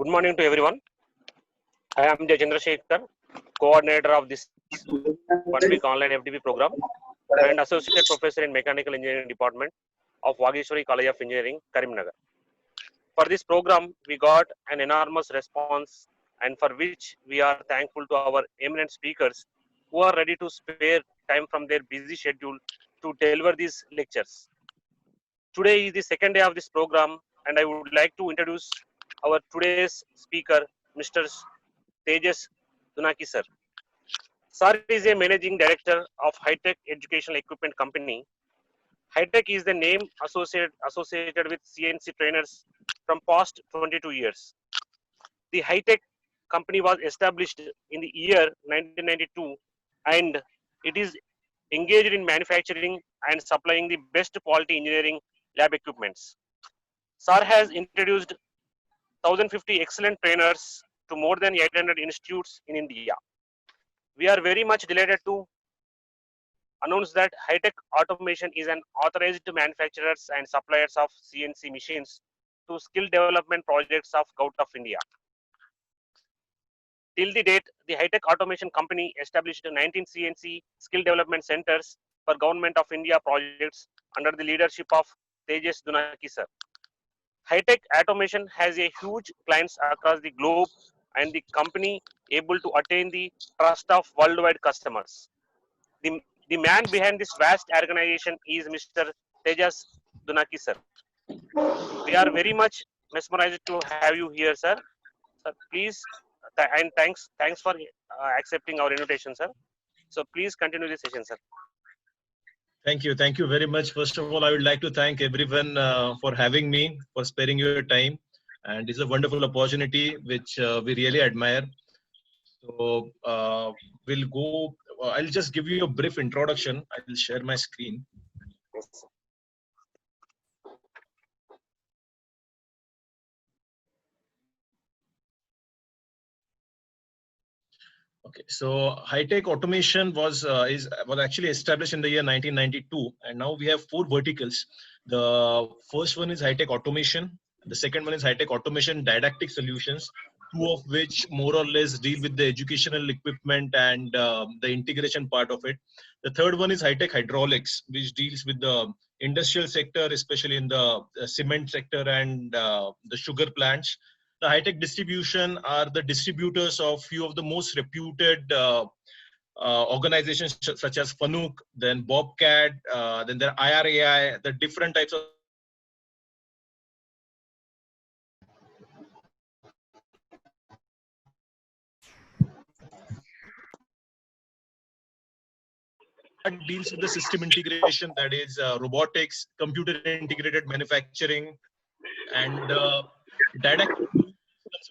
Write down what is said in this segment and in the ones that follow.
Good morning to everyone. I am Jay Chandrasekhar, coordinator of this 1 week online FDP program and associate professor in mechanical engineering department of Vageshwari College of Engineering, Karimnagar. For this program, we got an enormous response, and for which we are thankful to our eminent speakers who are ready to spare time from their busy schedule to deliver these lectures. Today is the second day of this program, and I would like to introduce our today's speaker, Mr. Tejas Dunaki sir. Sir is a managing director of High-Tech Educational Equipment Company. High-Tech is the name associated with CNC trainers from past 22 years. The High-Tech company was established in the year 1992, and it is engaged in manufacturing and supplying the best quality engineering lab equipments. Sir has introduced 1,050 excellent trainers to more than 800 institutes in India. We are very much delighted to announce that High-Tech Automation is an authorized manufacturers and suppliers of CNC machines to skill development projects of Government of India. Till the date, the High-Tech Automation Company established 19 CNC skill development centers for Government of India projects under the leadership of Tejas Dunaki sir. High-Tech Automation has a huge clients across the globe, and the company able to attain the trust of worldwide customers. The man behind this vast organization is Mr. Tejas Dunaki sir. We are very much mesmerized to have you here, sir. Sir, please, and thanks for accepting our invitation, sir. So please continue the session, sir. Thank you very much. First of all, I would like to thank everyone for having me, for sparing your time, and it's a wonderful opportunity which we really admire. So we'll go. I'll just give you a brief introduction. I will share my screen. Yes, sir. Okay, so High-Tech Automation was actually established in the year 1992, and now we have 4 verticals. The first one is High-Tech Automation. The second one is High-Tech Automation Didactic Solutions, 2 of which more or less deal with the educational equipment and the integration part of it. The third one is High-Tech Hydraulics, which deals with the industrial sector, especially in the cement sector and the sugar plants. The High-Tech Distribution are the distributors of few of the most reputed organizations such as FANUC, then Bobcat, then there are IRAI, the different types of deals with the system integration, that is robotics, computer integrated manufacturing, and didactic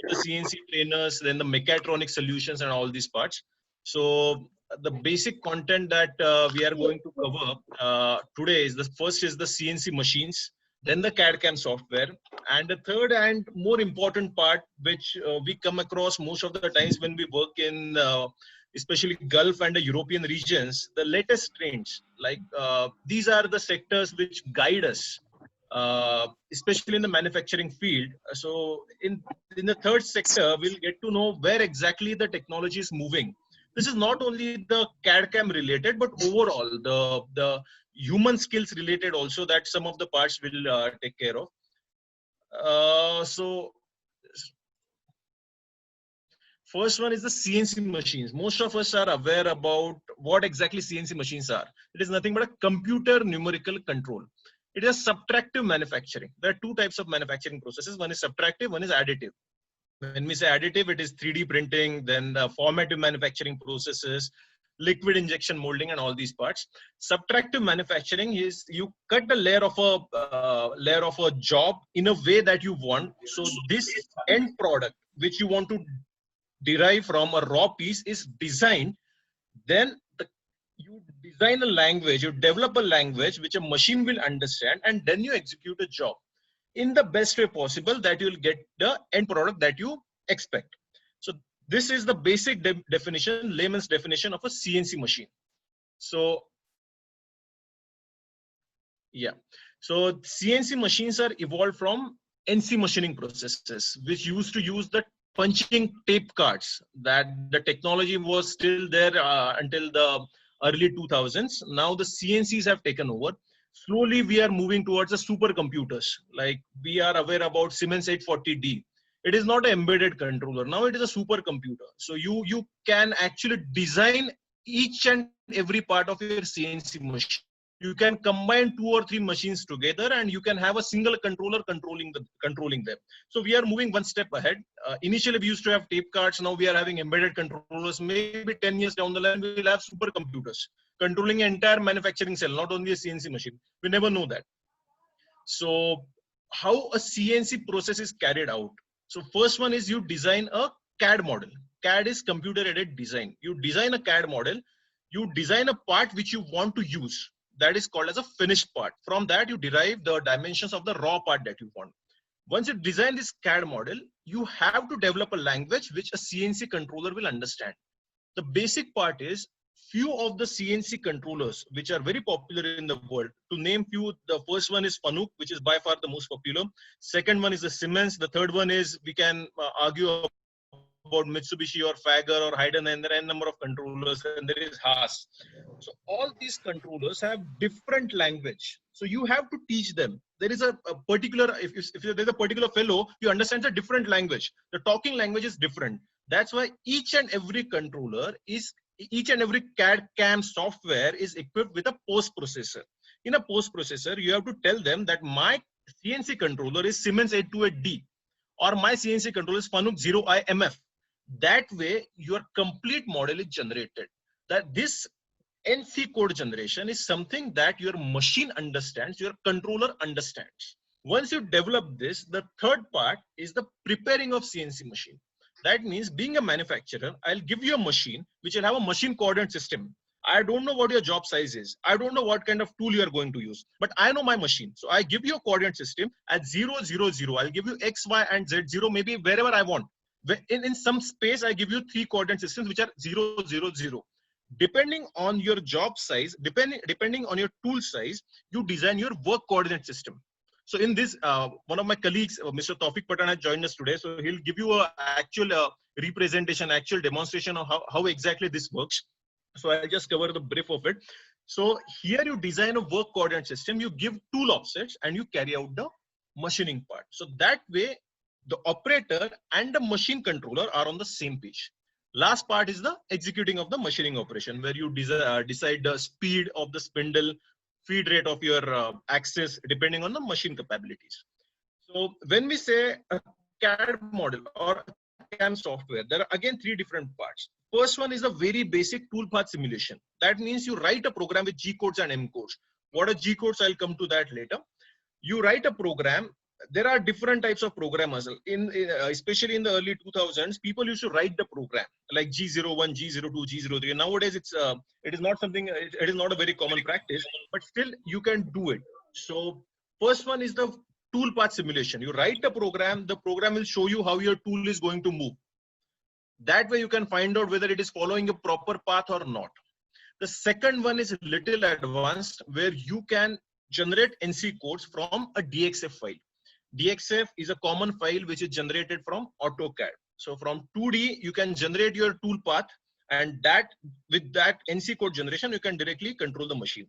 the CNC trainers, then the mechatronic solutions and all these parts. So the basic content that we are going to cover today is the first is the CNC machines, then the CAD/CAM software, and the third and more important part, which we come across most of the times when we work in especially Gulf and the European regions, the latest trends. Like these are the sectors which guide us, especially in the manufacturing field. So in the third sector, we'll get to know where exactly the technology is moving. This is not only the CAD/CAM related, but overall the human skills related also, that some of the parts will take care of. So first one is the CNC machines. Most of us are aware about what exactly CNC machines are. It is nothing but a computer numerical control. It is subtractive manufacturing. There are 2 types of manufacturing processes. One is subtractive, one is additive. When we say additive, it is 3D printing, then the formative manufacturing processes, liquid injection molding, and all these parts. Subtractive manufacturing is you cut the layer of a job in a way that you want. So this end product, which you want to derive from a raw piece, is designed. Then you design a language, you develop a language which a machine will understand, and then you execute a job in the best way possible that you'll get the end product that you expect. So this is the basic definition, layman's definition of a CNC machine. So yeah, so CNC machines are evolved from NC machining processes, which used to use the punching tape cards. That the technology was still there until the early 2000s. Now the CNCs have taken over. Slowly we are moving towards the supercomputers. Like we are aware about Siemens 840D. It is not an embedded controller. Now it is a supercomputer. So you can actually design each and every part of your CNC machine. You can combine 2 or 3 machines together, and you can have a single controller controlling them. So we are moving one step ahead. Initially we used to have tape cards. Now we are having embedded controllers. Maybe 10 years down the line we will have supercomputers controlling an entire manufacturing cell, not only a CNC machine. We never know that. So how a CNC process is carried out? So first one is you design a CAD model. CAD is computer aided design. You design a CAD model. You design a part which you want to use. That is called as a finished part. From that, you derive the dimensions of the raw part that you want. Once you design this CAD model, you have to develop a language which a CNC controller will understand. The basic part is few of the CNC controllers which are very popular in the world. To name few, the first one is Fanuc, which is by far the most popular. Second one is the Siemens. The third one is, we can argue about Mitsubishi or Fager or Hayden, and there are a number of controllers, and there is Haas. So all these controllers have different language. So you have to teach them. There is a particular, if there's a particular fellow, you understand a different language. The talking language is different. That's why each and every controller is, each and every CAD CAM software is equipped with a post processor. In a post processor, you have to tell them that my CNC controller is Siemens 828D, or my CNC controller is Fanuc 0IMF. That way, your complete model is generated. That this NC code generation is something that your machine understands, your controller understands. Once you develop this, the third part is the preparing of CNC machine. That means, being a manufacturer, I'll give you a machine which will have a machine coordinate system. I don't know what your job size is. I don't know what kind of tool you are going to use, but I know my machine. So I give you a coordinate system at 0, 0, 0. I'll give you X, Y, and Z, 0, maybe wherever I want. In some space, I give you 3 coordinate systems which are 0, 0, 0. Depending on your job size, depending on your tool size, you design your work coordinate system. So in this, one of my colleagues, Mr. Taufik Patan, has joined us today. So he'll give you a actual representation, actual demonstration of how exactly this works. So I'll just cover the brief of it. So here you design a work coordinate system, you give tool offsets, and you carry out the machining part. So that way, the operator and the machine controller are on the same page. Last part is the executing of the machining operation, where you decide the speed of the spindle, feed rate of your axis, depending on the machine capabilities. So when we say a CAD model or CAM software, there are again 3 different parts. First one is a very basic toolpath simulation. That means you write a program with G codes and M codes. What are G codes? I'll come to that later. You write a program. There are different types of programmers. Especially in the early 2000s, people used to write the program like G01, G02, G03. Nowadays, it is not something. It is not a very common practice, but still you can do it. So first one is the toolpath simulation. You write a program. The program will show you how your tool is going to move. That way you can find out whether it is following a proper path or not. The second one is a little advanced, where you can generate NC codes from a DXF file. DXF is a common file which is generated from AutoCAD. So from 2D, you can generate your tool path, and with that NC code generation, you can directly control the machine.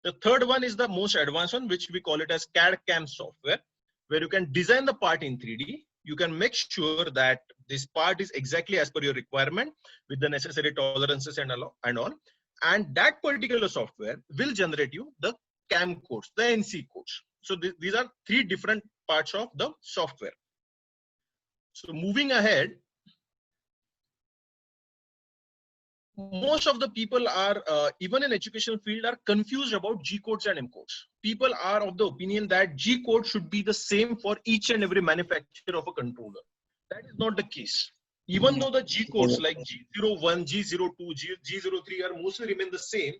The third one is the most advanced one, which we call it as CAD CAM software, where you can design the part in 3D. You can make sure that this part is exactly as per your requirement with the necessary tolerances and all. And that particular software will generate you the CAM codes, the NC codes. So these are 3 different parts of the software. So moving ahead, most of the people are, even in educational field, are confused about G codes and M codes. People are of the opinion that G code should be the same for each and every manufacturer of a controller. That is not the case. Even though the G codes like G01, G02, G03 are mostly remain the same,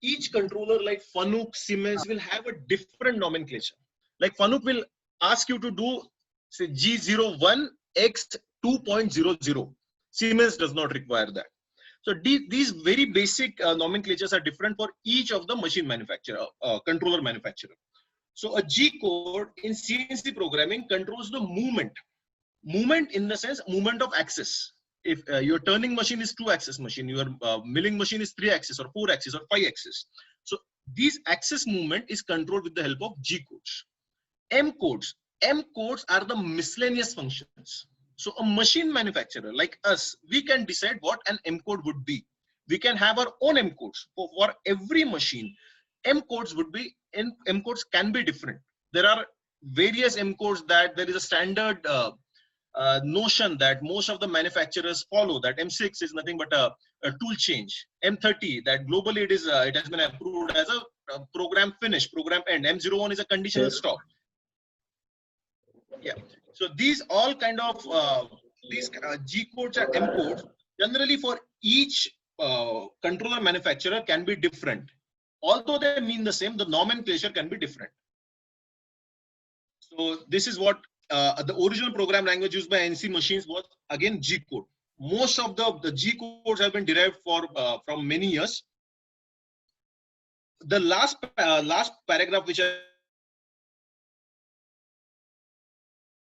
each controller like Fanuc, Siemens will have a different nomenclature. Like Fanuc will ask you to do, say, G01 X 2.00. Siemens does not require that. So these very basic nomenclatures are different for each of the machine manufacturer, controller manufacturer. So a G code in CNC programming controls the movement. Movement in the sense movement of axis. If your turning machine is 2-axis machine, your milling machine is 3-axis or 4-axis or 5-axis. So these axis movement is controlled with the help of G codes. M codes. M codes are the miscellaneous functions. So a machine manufacturer like us, we can decide what an M code would be. We can have our own M codes for every machine. M codes would be, M codes can be different. There are various M codes that there is a standard notion that most of the manufacturers follow, that M6 is nothing but a tool change. M30, that globally it has been approved as a program finish, program end. M01 is a conditional stop. Yeah. So these all kind of these G codes and M codes generally for each controller manufacturer can be different. Although they mean the same, the nomenclature can be different. So this is what the original program language used by NC machines was, again, G code. Most of the G codes have been derived from many years. The last paragraph which I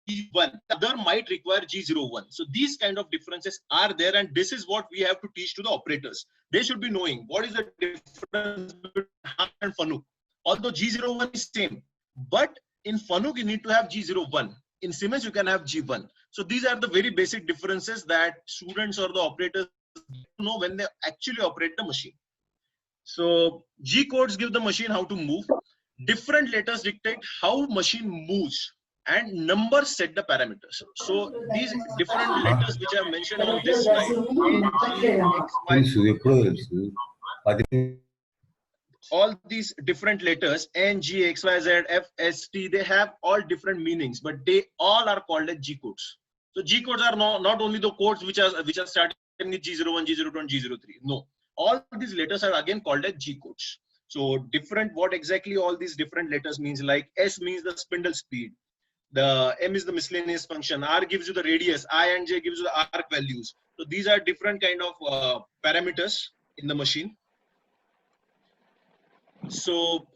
G1, other might require G01. So these kind of differences are there, and this is what we have to teach to the operators. They should be knowing what is the difference between HAN and FANUC. Although G01 is same, but in FANUC you need to have G01. In Siemens you can have G1. So these are the very basic differences that students or the operators know when they actually operate the machine. So G codes give the machine how to move. Different letters dictate how machine moves, and numbers set the parameters. So these different letters which I have mentioned on this slide, N, G, X, Y, all these different letters, N, G, X, Y, Z, F, S, T, they have all different meanings, but they all are called as G codes. So G codes are not only the codes which are starting with G01, G02, and G03. No, all these letters are again called as G codes. So different, what exactly all these different letters means, like S means the spindle speed, the M is the miscellaneous function, R gives you the radius, I and J gives you the arc values. So these are different kind of parameters in the machine. So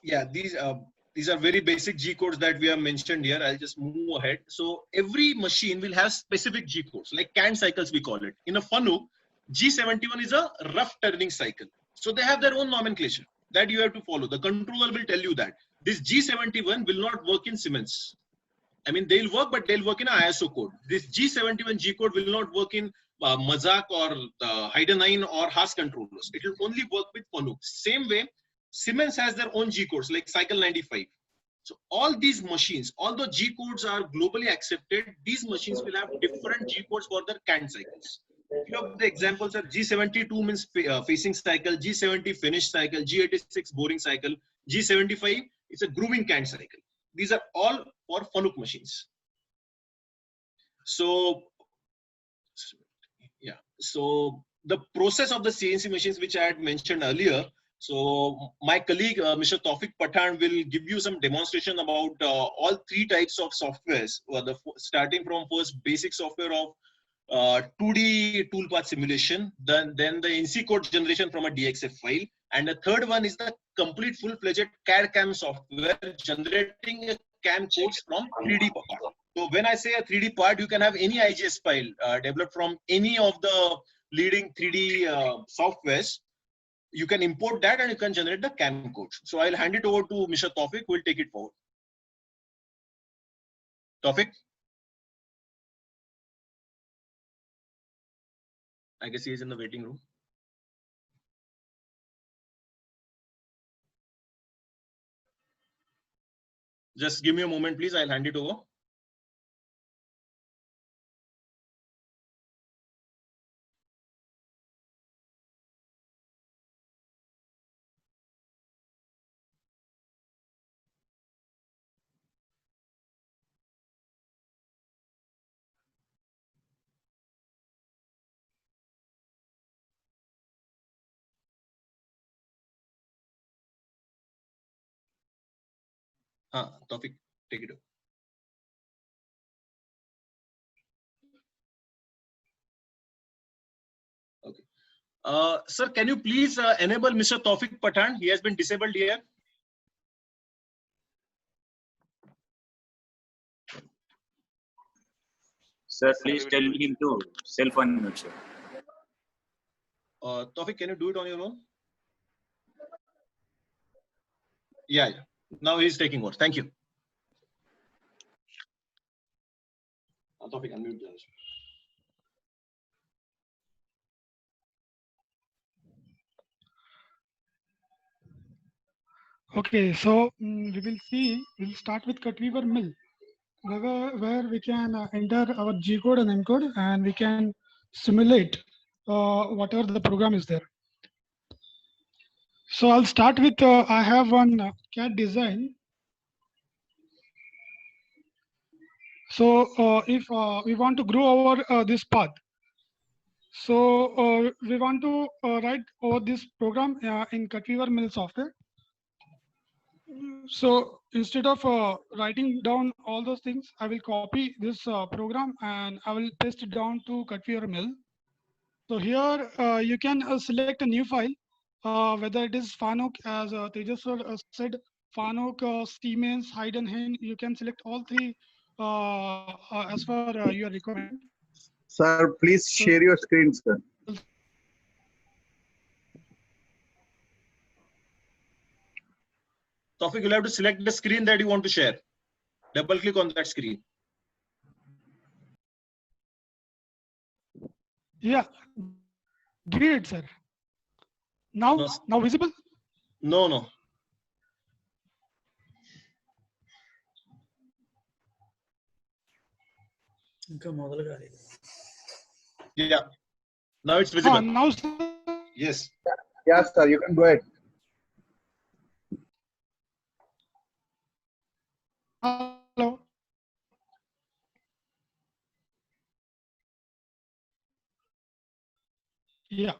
yeah, these are very basic G codes that we have mentioned here. I'll just move ahead. So every machine will have specific G codes, like CAN cycles we call it. In a FANUC, G71 is a rough turning cycle. So they have their own nomenclature that you have to follow. The controller will tell you that this G71 will not work in Siemens. I mean, they'll work, but they'll work in ISO code. This G71 G code will not work in Mazak or Heidenhain or Haas controllers. It will only work with FANUC. Same way, Siemens has their own G codes, like Cycle 95. So all these machines, although G codes are globally accepted, these machines will have different G codes for their CAN cycles. Few of the examples are G72 means facing cycle, G70 finish cycle, G86 boring cycle, G75 is a grooving CAN cycle. These are all for FANUC machines. So yeah, so the process of the CNC machines which I had mentioned earlier. So my colleague Mr. Taufik Pathan will give you some demonstration about all three types of softwares, starting from first basic software of 2D toolpath simulation, then the NC code generation from a DXF file, and the third one is the complete full-fledged CAD/CAM software generating a CAM codes from 3D part. So when I say a 3D part, you can have any IGS file developed from any of the leading 3D softwares. You can import that and you can generate the CAM codes. So I'll hand it over to Mr. Taufik, who will take it forward. Taufik? I guess he is in the waiting room. Just give me a moment, please. I'll hand it over. Taufik, take it over. Okay. Sir, can you please enable Mr. Taufik Pathan? He has been disabled here. Sir, please tell him to self-unmute, sir. Tawfiq, can you do it on your own? Yeah. Now he's taking over. Thank you. Tawfiq, unmute yours. Okay, so we'll start with Cutweaver Mill, where we can enter our G code and M code, and we can simulate whatever the program is there. So I'll start with, I have one CAD design. So if we want to grow over this path, so we want to write over this program in Cutweaver Mill software. So instead of writing down all those things, I will copy this program and I will paste it down to Cutweaver Mill. So here you can select a new file, whether it is Fanuc, as Tejas sir said, Fanuc, Siemens, Heidenhain. You can select all three as per your requirement. Sir, please share your screen, sir. Tawfiq, you'll have to select the screen that you want to share. Double click on that screen. Yeah, great, sir. Now, No. now visible? No. Yeah. Now it's visible. Now, sir. Yes. Yes, sir, you can go ahead. Hello. Yeah.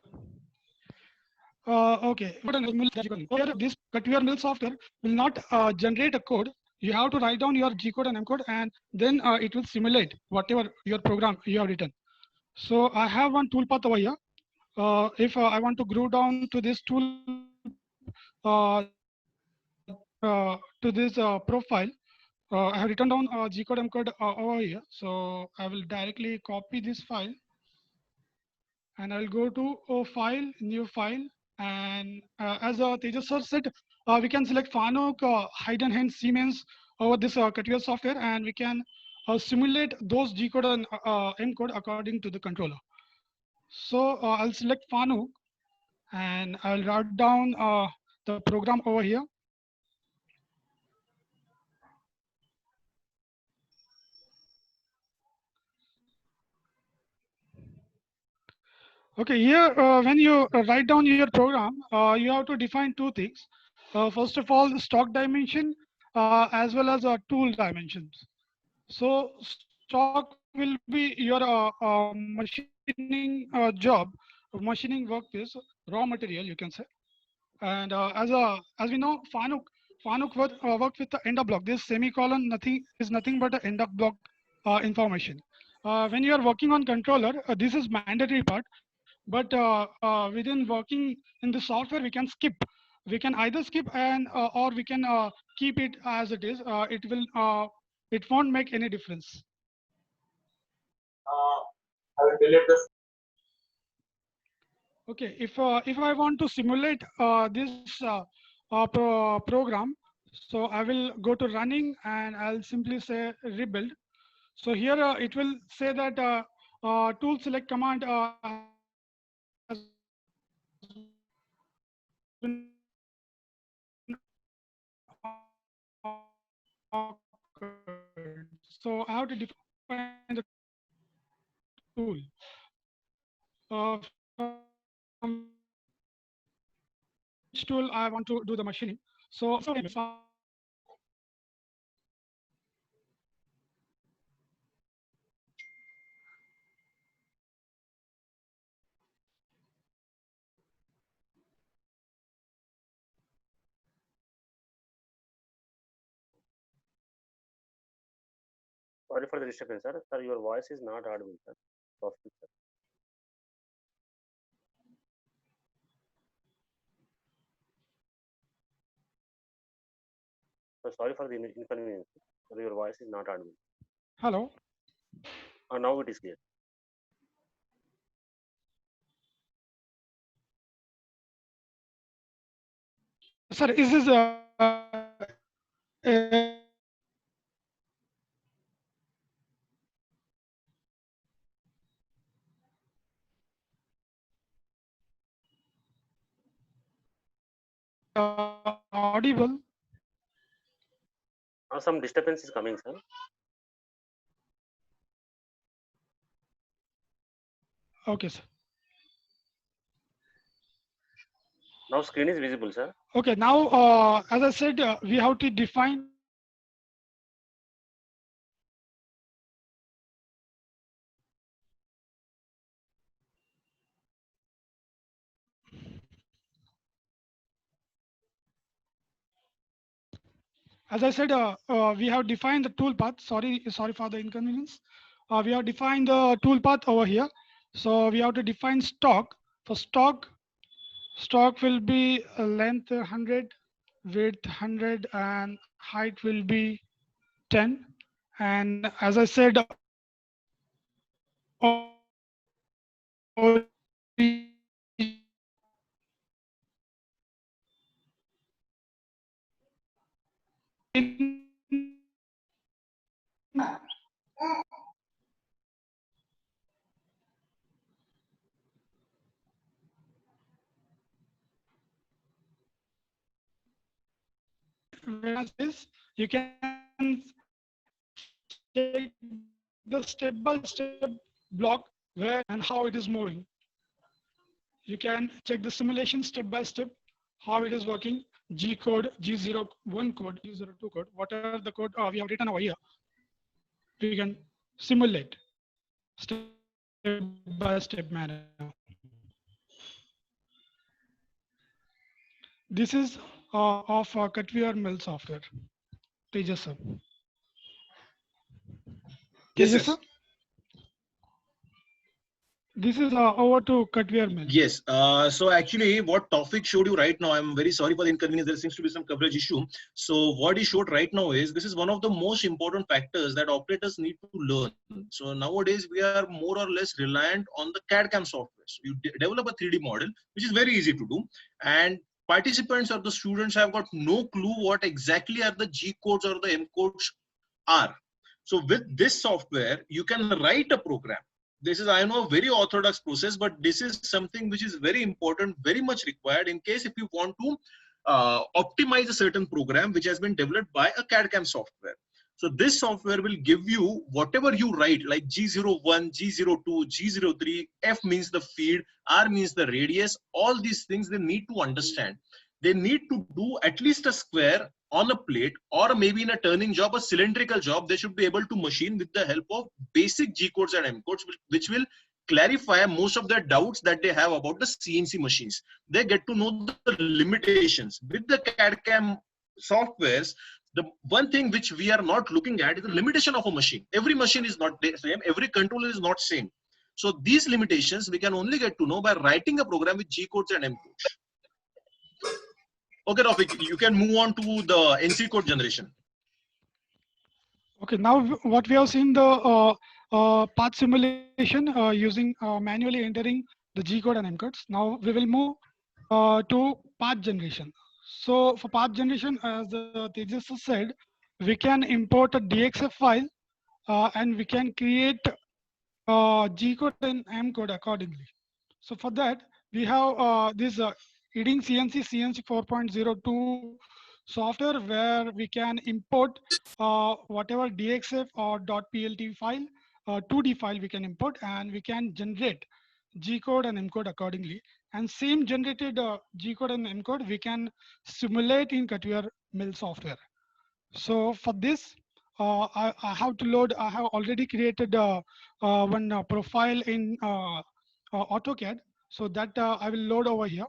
Okay. Here, this Cutweaver Mill software will not generate a code. You have to write down your G code and M code, and then it will simulate whatever your program you have written. So I have one toolpath over here. If I want to grow down to this tool, to this profile, I have written down G code M code over here. So I will directly copy this file, and I'll go to File, New File, and as Tejas sir said, we can select Fanuc, Heidenhain, Siemens over this Cutweaver software, and we can simulate those G code and M code according to the controller. So I'll select Fanuc, and I'll write down the program over here. Okay, here when you write down your program, you have to define two things. First of all, the stock dimension as well as tool dimensions. So stock will be your machining job, machining workpiece, raw material you can say. And as we know, Fanuc work with the end of block. This semicolon nothing but the end of block information. When you are working on controller, this is mandatory part. But within working in the software, we can skip. We can either skip and or we can keep it as it is. It won't make any difference. I will delete this. Okay, if I want to simulate this program, so I will go to running and I'll simply say rebuild. So here it will say that tool select command has been so I have to define the tool. From which tool I want to do the machining. So Sorry for the disturbance, sir. Sir, your voice is not audible, sir. Tawfiq, sir. So sorry for the inconvenience. Sir, your voice is not audible. hello. Now it is clear. Sir, is this audible? Some disturbance is coming, sir. Okay, sir. Now screen is visible, sir. Okay, now, as I said, we have to define as I said, we have defined the toolpath. Sorry for the inconvenience. We have defined the toolpath over here. So we have to define stock. For stock will be length 100, width 100, and height will be 10. And as I said, you can take the step-by-step block where and how it is moving. You can check the simulation step-by-step, how it is working, G code, G01 code, G02 code, whatever the code we have written over here, we can simulate step-by-step manner. This is of Cutwear Mill software. Tejas sir. Yes, Tejas yes. sir. This is over to Cutwear Mill. Yes. So actually, what Taufik showed you right now, I'm very sorry for the inconvenience. There seems to be some coverage issue. So what he showed right now is this is one of the most important factors that operators need to learn. So nowadays we are more or less reliant on the CAD/CAM software. So you develop a 3D model, which is very easy to do, and participants or the students have got no clue what exactly are the G codes or the M codes are. So with this software, you can write a program. This is, I know, a very orthodox process, but this is something which is very important, very much required in case if you want to optimize a certain program which has been developed by a CAD/CAM software. So this software will give you whatever you write, like G01, G02, G03, F means the feed, R means the radius, all these things they need to understand. They need to do at least a square on a plate, or maybe in a turning job, a cylindrical job. They should be able to machine with the help of basic G codes and M codes, which will clarify most of their doubts that they have about the CNC machines. They get to know the limitations. With the CAD/CAM softwares, the one thing which we are not looking at is the limitation of a machine. Every machine is not the same. Every controller is not same. So these limitations we can only get to know by writing a program with G codes and M codes. Okay, Rafiq, you can move on to the NC code generation. Okay, now what we have seen the path simulation using manually entering the G code and M codes. Now we will move to path generation. So for path generation, as Tejas said, we can import a DXF file and we can create G code and M code accordingly. So for that, we have this Eating CNC 4.02 software where we can import whatever DXF or .plt file, 2D file we can import, and we can generate G code and M code accordingly. And same generated G code and M code we can simulate in Cutwear Mill software. So for this, I have to load. I have already created one profile in AutoCAD. So that I will load over here.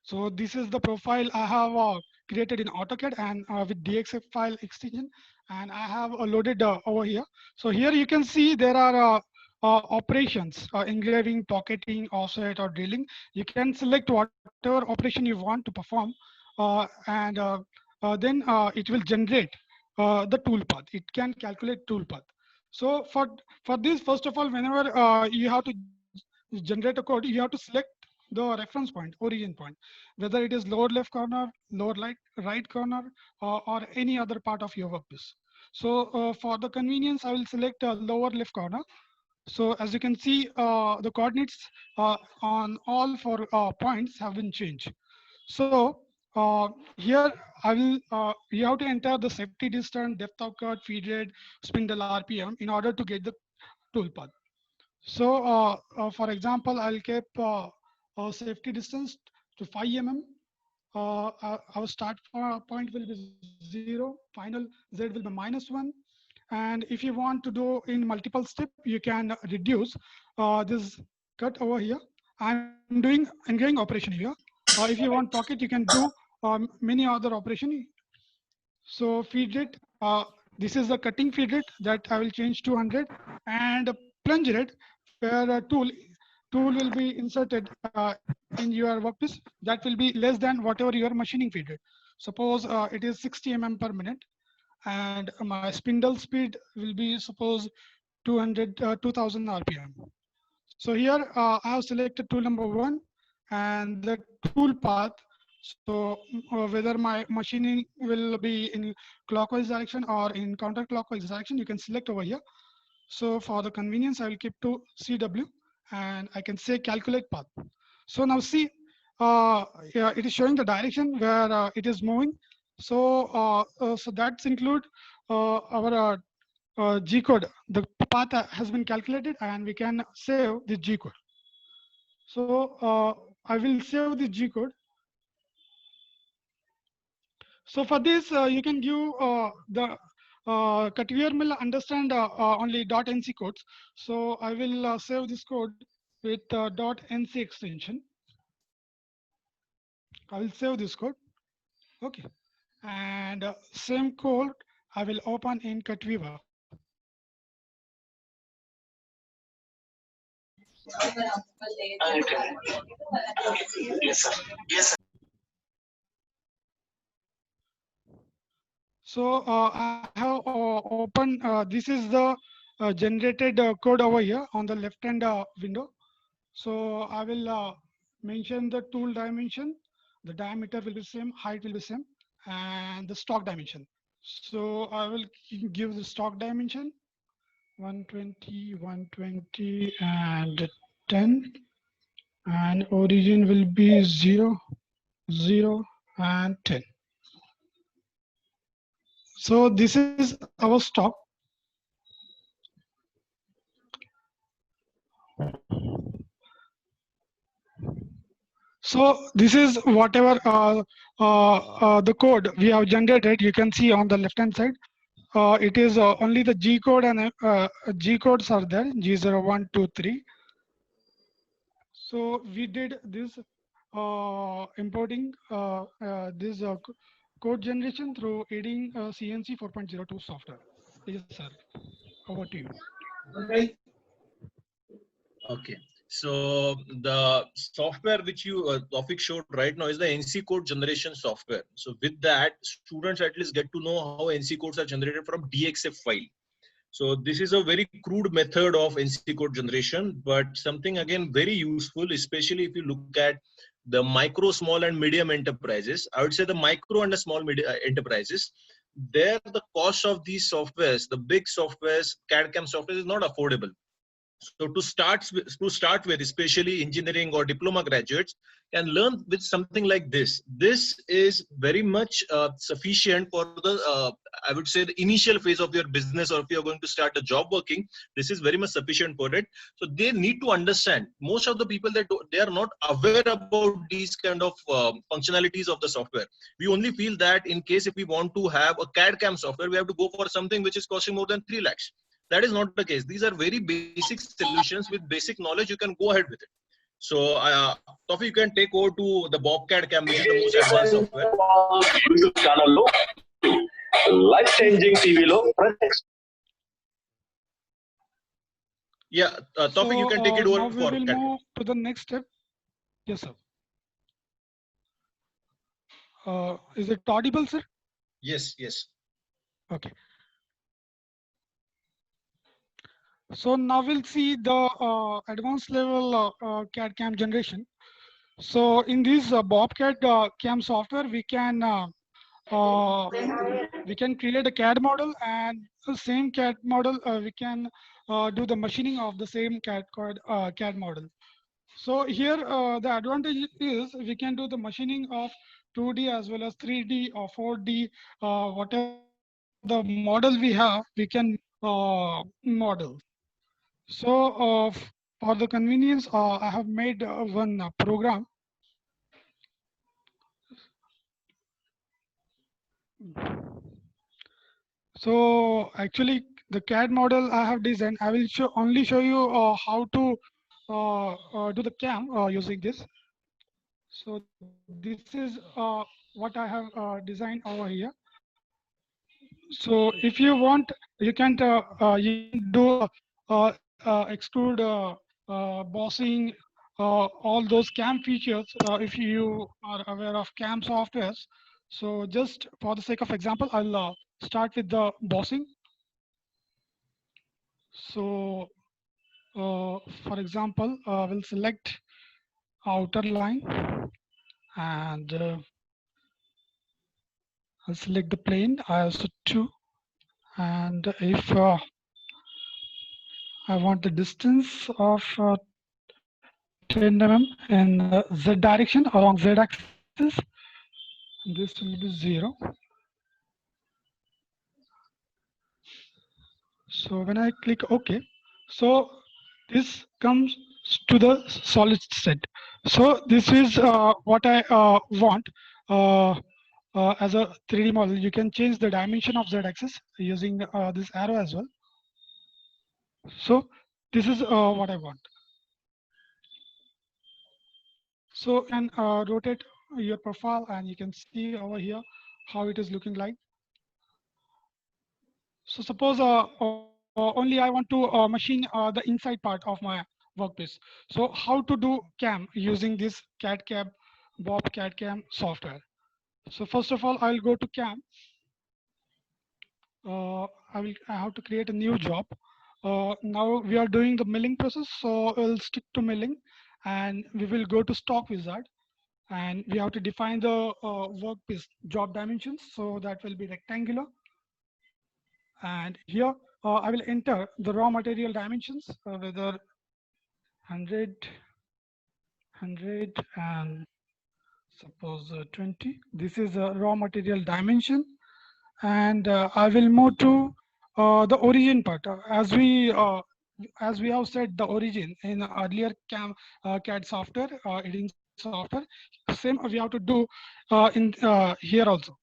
So this is the profile I have created in AutoCAD and with DXF file extension, and I have loaded over here. So here you can see there are operations, engraving, pocketing, offset, or drilling. You can select whatever operation you want to perform, and then it will generate the toolpath. It can calculate toolpath. So for this, first of all, whenever you have to generate a code, you have to select the reference point, origin point, whether it is lower left corner, lower right corner, or any other part of your workpiece. So for the convenience, I will select lower left corner. So as you can see, the coordinates on all four points have been changed. So here I will, you have to enter the safety distance, depth of cut, feed rate, spindle RPM in order to get the toolpath. So for example, I'll keep safety distance to 5 mm. Our start point will be 0, final Z will be -1. And if you want to do in multiple step, you can reduce this cut over here. I'm doing ongoing operation here. If you want pocket, you can do many other operation. So feed rate, this is the cutting feed rate that I will change to 100, and plunge rate where a tool will be inserted in your workpiece, that will be less than whatever your machining feed rate. Suppose it is 60 mm per minute, and my spindle speed will be suppose 2000 RPM. So here I have selected tool number 1 and the tool path. So whether my machining will be in clockwise direction or in counterclockwise direction, you can select over here. So for the convenience, I will keep to CW, and I can say calculate path. So now see, yeah, it is showing the direction where it is moving. So so that's include our G code. The path has been calculated, and we can save the G code. So I will save the G code. So for this, you can give the Katvir will understand only .nc codes. So I will save this code with .nc extension. I will save this code. Okay. And same code I will open in Katviva. Yes, sir. Yes, sir. So I have opened, this is the generated code over here on the left hand window. So I will mention the tool dimension. The diameter will be same, height will be same, and the stock dimension. So I will give the stock dimension 120, 120, and 10. And origin will be 0, 0, and 10. So this is our stock. So this is whatever the code we have generated. You can see on the left hand side. It is only the G code and G codes are there, G0, 1, 2, 3. So we did this importing this code generation through aiding CNC 4.02 software. Yes, sir. Over to you. Okay. So the software which you Taufik showed right now is the NC code generation software. So with that, students at least get to know how NC codes are generated from DXF file. So this is a very crude method of NC code generation, but something again very useful, especially if you look at the micro, small and medium enterprises. I would say the micro and the small enterprises, there the cost of these softwares, the big softwares, CAD/CAM software is not affordable. So to start with, especially engineering or diploma graduates can learn with something like this. This is very much sufficient for the, I would say, the initial phase of your business, or if you're going to start a job working, this is very much sufficient for it. So they need to understand. Most of the people that they are not aware about these kind of functionalities of the software. We only feel that in case if we want to have a CAD/CAM software, we have to go for something which is costing more than 3 lakhs. That is not the case. These are very basic solutions. With basic knowledge, you can go ahead with it. So, Taufik, you can take over to the Bobcat Cam, which is the most advanced software. YouTube channel life changing TV lo. Yeah, Taufik, you can take it over now for we will CAD. move to the next step. Yes, sir. Is it audible, sir? Yes, yes. Okay. So now we'll see the advanced level CAD CAM generation. So in this Bobcat CAM software, we can create a CAD model, and the same CAD model we can do the machining of the same CAD model. So here the advantage is we can do the machining of 2D as well as 3D or 4D, whatever the model we have, we can model. So for the convenience, I have made one program. So actually the CAD model I have designed, I will only show you how to do the CAM using this. So this is what I have designed over here. So if you want, you can do extrude, bossing, all those CAM features if you are aware of CAM softwares. So just for the sake of example, I'll start with the bossing. So for example, we'll select outer line, and I'll select the plane ISO2, and if I want the distance of 10 mm in Z direction along Z axis, this will be 0. So when I click OK, so this comes to the solid state. So this is what I want as a 3D model. You can change the dimension of Z axis using this arrow as well. So this is what I want. So you can rotate your profile, and you can see over here how it is looking like. So suppose only I want to machine the inside part of my workpiece. So how to do CAM using this CAD CAM, Bob CAD CAM software. So first of all, I'll go to CAM. I have to create a new job. Now we are doing the milling process, so we'll stick to milling, and we will go to stock wizard, and we have to define the workpiece job dimensions. So that will be rectangular. And here I will enter the raw material dimensions, whether 100, 100, and suppose 20. This is a raw material dimension. And I will move to the origin part. As we have said, the origin in earlier CAD software, editing software, same we have to do in here also.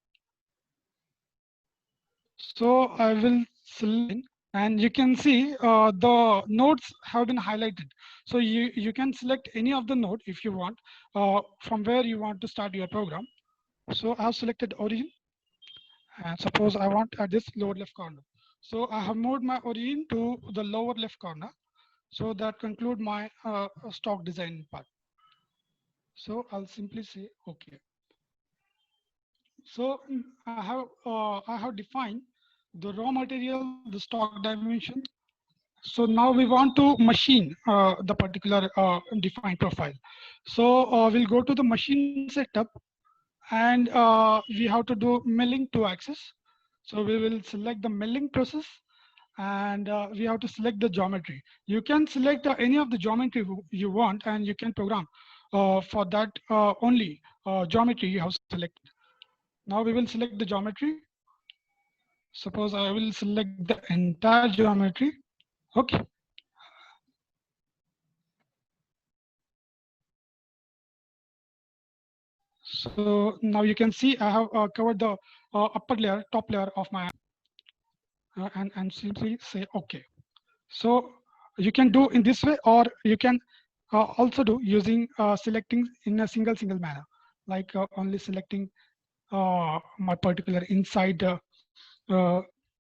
So I will select, and you can see the nodes have been highlighted. So you can select any of the node if you want, from where you want to start your program. So I have selected origin, and suppose I want at this lower left corner. So I have moved my origin to the lower left corner. So that conclude my stock design part. So I'll simply say OK. So I have defined the raw material, the stock dimension. So now we want to machine the particular defined profile. So we'll go to the machine setup, and we have to do milling 2-axis. So we will select the milling process, and we have to select the geometry. You can select any of the geometry you want, and you can program for that only geometry you have selected. Now we will select the geometry. Suppose I will select the entire geometry. Okay. So now you can see I have covered the upper layer, top layer of my and simply say OK. So you can do in this way, or you can also do using selecting in a single manner, like only selecting my particular inside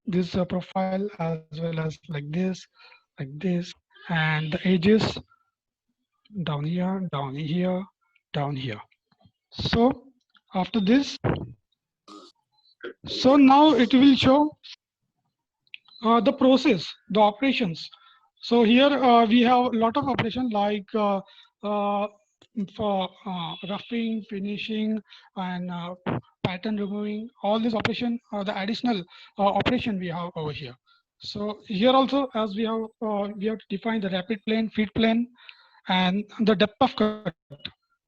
this profile, as well as like this, and the edges down here, down here, down here. So after this, so now it will show the process, the operations So here we have a lot of operation like for roughing, finishing, and pattern removing. All these operation are the additional operation we have over here. So here also, as we have to define the rapid plane, feed plane, and the depth of cut.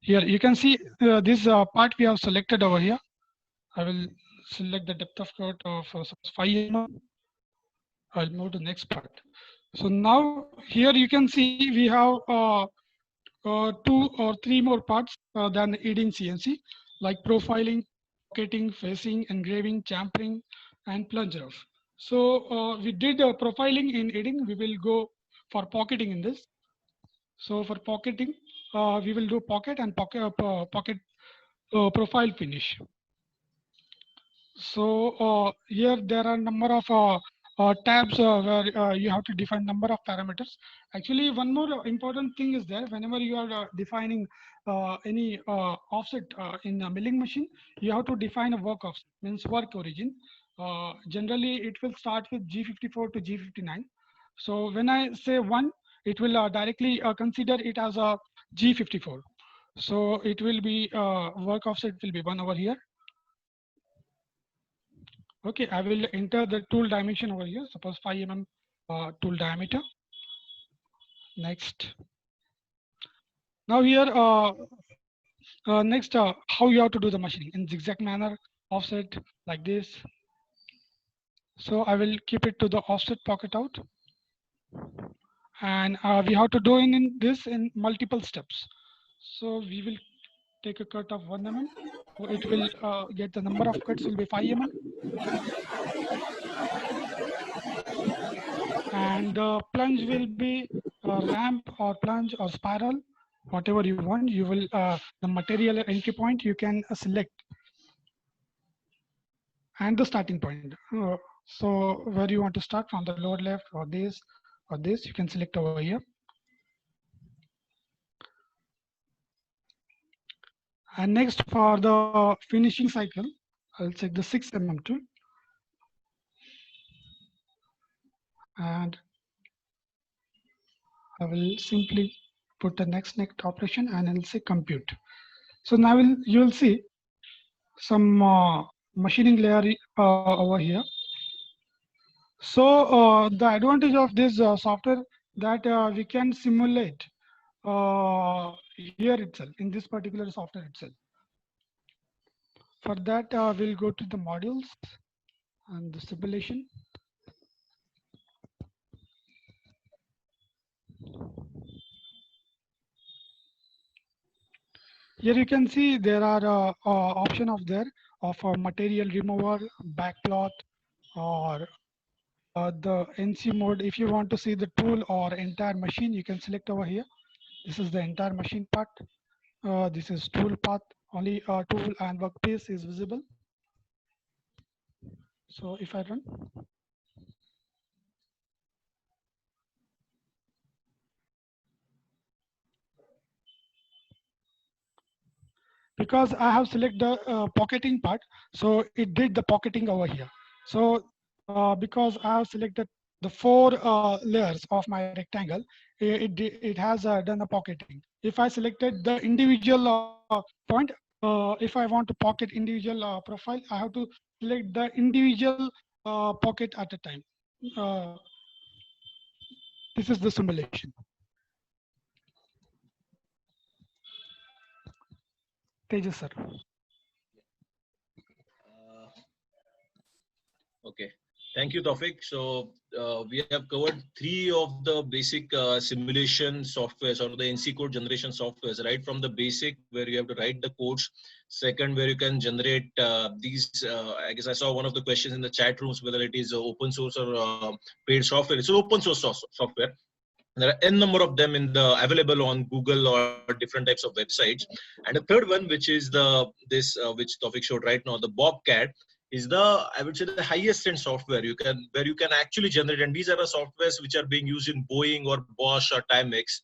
Here you can see this part we have selected over here. I will select the depth of cut of 5 mm. I'll move to the next part. So now here you can see we have 2 or 3 more parts than EDIN CNC, like profiling, pocketing, facing, engraving, champering, and plunge rough. So we did profiling in EDIN. We will go for pocketing in this. So for pocketing, we will do pocket and pocket profile finish. So here there are number of tabs where you have to define number of parameters. Actually, one more important thing is there. Whenever you are defining any offset in a milling machine, you have to define a work offset, means work origin. Generally, it will start with G54 to G59. So when I say 1, it will directly consider it as a G54. So it will be work offset will be 1 over here. Okay, I will enter the tool dimension over here. Suppose 5 mm tool diameter. Next. Now here, next, how you have to do the machining in zigzag manner, offset like this. So I will keep it to the offset pocket out. And we have to do in this in multiple steps. So we will take a cut of 1 mm. So it will get the number of cuts will be 5 mm. And the plunge will be a ramp or plunge or spiral, whatever you want. You will the material entry point you can select, and the starting point. So where you want to start from, the lower left or this, you can select over here. And next, for the finishing cycle, I'll check the 6 mm tool. And I will simply put the next operation and I'll say compute. So now you will see some machining layer over here. So the advantage of this software that we can simulate here itself, in this particular software itself. For that, we'll go to the modules and the simulation. Here you can see there are option of there of a material remover, backplot, or the NC mode. If you want to see the tool or entire machine, you can select over here. This is the entire machine part. This is tool path. Only tool and workpiece is visible. So if I run, because I have selected the pocketing part, so it did the pocketing over here. So because I have selected the 4 layers of my rectangle, it has done the pocketing. If I selected the individual point, if I want to pocket individual profile, I have to select the individual pocket at a time. This is the simulation. Tejas sir. Okay, thank you, Taufik. So we have covered 3 of the basic simulation softwares or the NC code generation softwares, right from the basic where you have to write the codes. Second, where you can generate these. I guess I saw one of the questions in the chat rooms whether it is open source or paid software. It's open source software. There are n number of them available on Google or different types of websites. And the third one, which is which Taufik showed right now, the Bobcat, is I would say the highest end software where you can actually generate. And these are the softwares which are being used in Boeing or Bosch or Timex.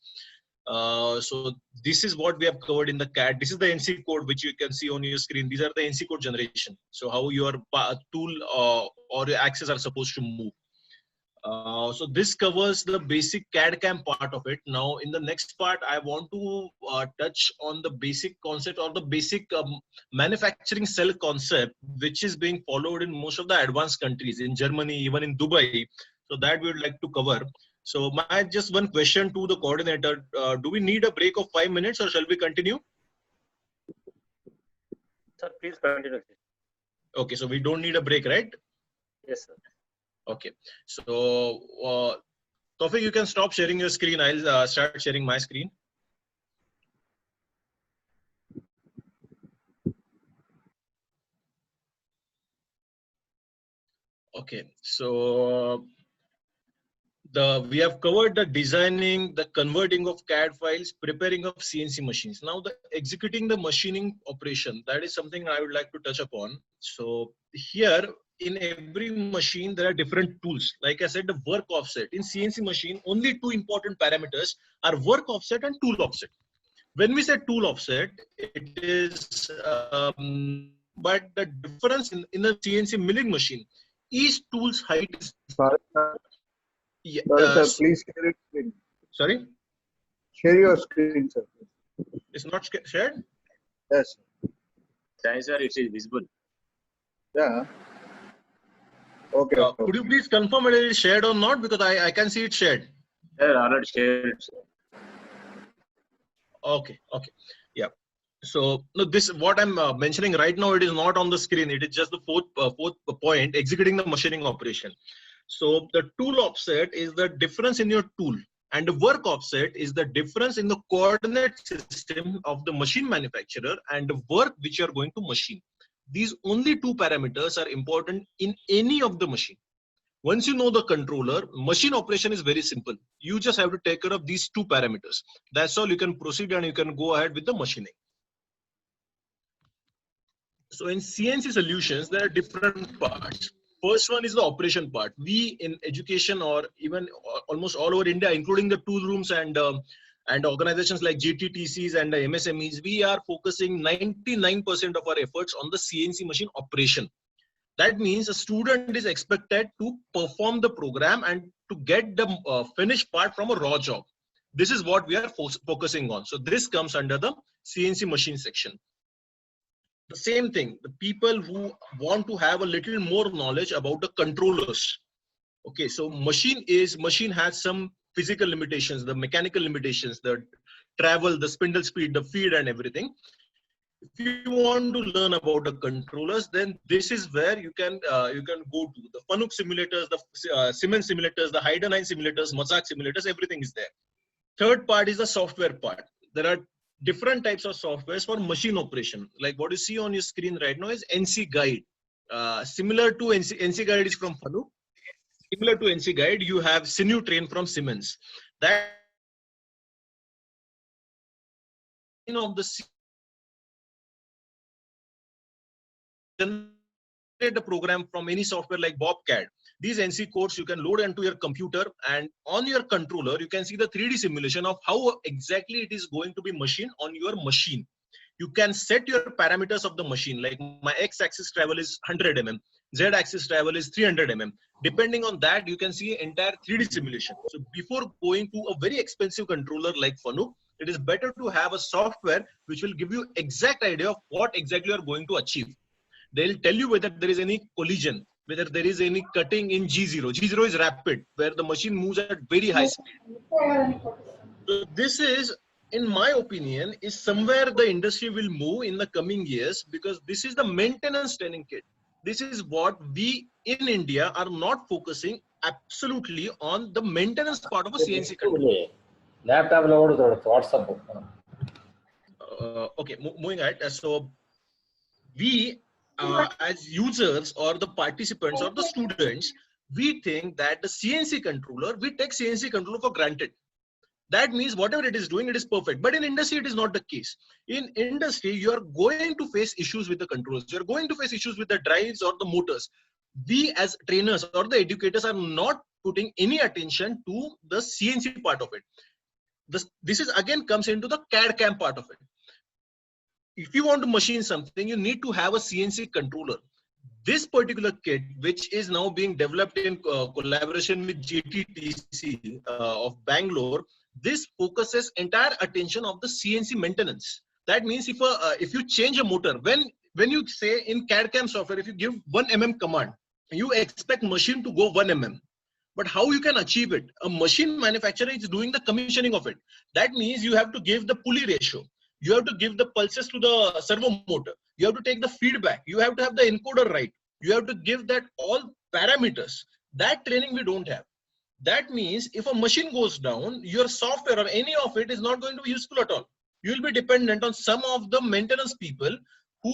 So this is what we have covered in the CAD. This is the NC code which you can see on your screen. These are the NC code generation. So how your tool or your axes are supposed to move. So this covers the basic CAD/CAM part of it. Now, in the next part, I want to touch on the basic concept or the basic manufacturing cell concept, which is being followed in most of the advanced countries, in Germany, even in Dubai. So that we would like to cover. So my just one question to the coordinator: do we need a break of 5 minutes, or shall we continue? Sir, please continue. Okay, so we don't need a break, right? Yes, sir. Okay, so Tawfiq, you can stop sharing your screen. I'll start sharing my screen. Okay, so we have covered the designing, the converting of CAD files, preparing of CNC machines. Now the executing the machining operation, that is something I would like to touch upon. So here in every machine, there are different tools. Like I said, the work offset. In CNC machine, only two important parameters are work offset and tool offset. When we say tool offset, it is, but the difference in the CNC milling machine, each tool's height is, Sorry, sir. yeah, Sorry, sir. Please share your screen. sorry, Share your screen, sir. it's not shared. Yes. Sai sir, it is visible. Yeah. Okay. Could you please confirm whether it is shared or not? Because I can see it shared. Sir, already shared. Sir. Okay, okay, yeah. So no, this what I'm mentioning right now. It is not on the screen. It is just the fourth point: executing the machining operation. So the tool offset is the difference in your tool, and the work offset is the difference in the coordinate system of the machine manufacturer and the work which you are going to machine. These only two parameters are important in any of the machine. Once you know the controller, machine operation is very simple. You just have to take care of these two parameters. That's all. You can proceed and you can go ahead with the machining. So in CNC solutions, there are different parts. First one is the operation part. We in education, or even almost all over India, including the tool rooms and organizations like GTTCs and MSMEs, we are focusing 99% of our efforts on the CNC machine operation. That means a student is expected to perform the program and to get the finished part from a raw job. This is what we are focusing on. So this comes under the CNC machine section. The same thing, the people who want to have a little more knowledge about the controllers. Okay, so machine has some physical limitations, the mechanical limitations, the travel, the spindle speed, the feed and everything. If you want to learn about the controllers, then this is where you can go to the Fanuc simulators, the Siemens simulators, the Heidenhain simulators, Mazak simulators, everything is there. Third part is the software part. There are different types of softwares for machine operation. Like what you see on your screen right now is NC Guide. Similar to NC Guide is from Fanuc. Similar to NC Guide, you have Sinew Train from Siemens. That of the generate a program from any software like Bobcat. These NC codes you can load into your computer, and on your controller you can see the 3D simulation of how exactly it is going to be machined on your machine. You can set your parameters of the machine, like my x-axis travel is 100 mm, z-axis travel is 300 mm. Depending on that, you can see entire 3D simulation. So before going to a very expensive controller like Fanuc, it is better to have a software which will give you exact idea of what exactly you are going to achieve. They'll tell you whether there is any collision, whether there is any cutting in G0. G0 is rapid, where the machine moves at very high speed. So this is, in my opinion, is somewhere the industry will move in the coming years, because this is the maintenance training kit. This is what we in India are not focusing absolutely on the maintenance part of a CNC controller. Laptop WhatsApp. Okay, moving ahead. So we as users or the participants or the students, we think that the CNC controller, we take CNC controller for granted. That means whatever it is doing, it is perfect. But in industry, it is not the case. In industry, you are going to face issues with the controls. You are going to face issues with the drives or the motors. We as trainers or the educators are not putting any attention to the CNC part of it. This is again comes into the CAD/CAM part of it. If you want to machine something, you need to have a CNC controller. This particular kit, which is now being developed in collaboration with GTTC of Bangalore, this focuses entire attention of the CNC maintenance. That means if you change a motor, when you say in CAD/CAM software, if you give 1 mm command, you expect machine to go 1 mm. But how you can achieve it? A machine manufacturer is doing the commissioning of it. That means you have to give the pulley ratio. You have to give the pulses to the servo motor. You have to take the feedback. You have to have the encoder right. You have to give that all parameters. That training we don't have. That means if a machine goes down, your software or any of it is not going to be useful at all. You will be dependent on some of the maintenance people who